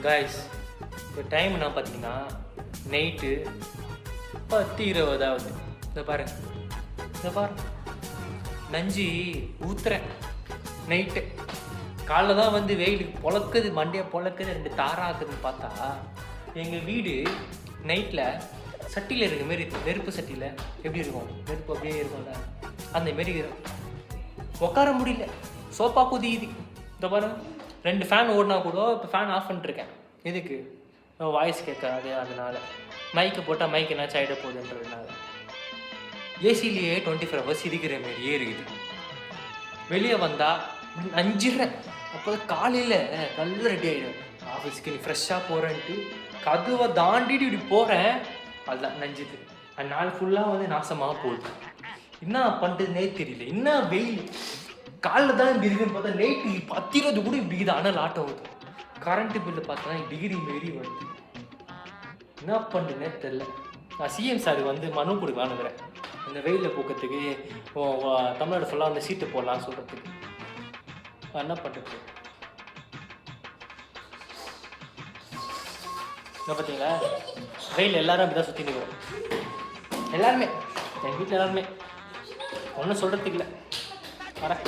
Guys இப்போ time என்ன பார்த்தீங்கன்னா நைட்டு 10:20 இதை பாரு நஞ்சு ஊத்துறேன் நைட்டு. காலைல தான் வந்து வெயிலுக்கு பொழக்குது, மண்டையை பொழக்குது, 2 தாராக்குதுன்னு பார்த்தா எங்கள் வீடு நைட்டில் சட்டியில் இருக்க மாரி நெருப்பு சட்டியில் எப்படி இருக்கும், நெருப்பு அப்படியே இருக்கும்ல அந்த மாரி உட்கார முடியல, சோஃபா குதியுது. இந்த பாரு 2 ஃபேன் ஓடினா கூட இப்போ ஃபேன் ஆஃப் பண்ணிட்டுருக்கேன். எதுக்கு? வாய்ஸ் கேட்காது, அதனால் மைக்கு போட்டால் மைக் என்னாச்சும் ஆகிட போகுதுன்றதுனால. ஏசிலேயே 24 ஹவர்ஸ் இருக்கிற மாரியே இருக்குது. வெளியே வந்தால் நஞ்சிடுறேன். அப்போ காலையில் நல்லா ரெடி ஆகிடும், ஆஃபீஸ்க்கு நீ ஃப்ரெஷ்ஷாக போகிறேன்ட்டு கதவை தாண்டிட்டு இப்படி போகிறேன், அதுதான் நஞ்சுது. அந்த நாள் ஃபுல்லாக வந்து நாசமாக போகுது. என்ன பண்ணுறதுனே தெரியல. என்ன வெயில் காலைல தான் இப்படி இருக்குன்னு பார்த்தா நைட்டு 10:20 கூட இப்படி இது அனல் ஆட்டம் வருது. கரண்ட்டு பில்லு பார்த்தா டிகிரி மாரி வருது. என்ன பண்ணுறதுனே தெரில. நான் சிஎம் சார் வந்து மனு கொடுக்கலான்னுக்கிறேன், அந்த வெயிலில் போக்கிறதுக்கு தமிழ்நாடு ஃபுல்லாக வந்து சீட்டு போடலான்னு சொல்கிறதுக்கு. என்ன பண்ணுறது? என்ன பார்த்தீங்களா, வெயில் எல்லாரும் அப்படி தான் சுற்றிட்டு இருக்கிறோம். எல்லாருமே எங்கள் வீட்டில் எல்லாருமே ஒன்றும் சொல்கிறதுக்கு இல்லை. வரேன்.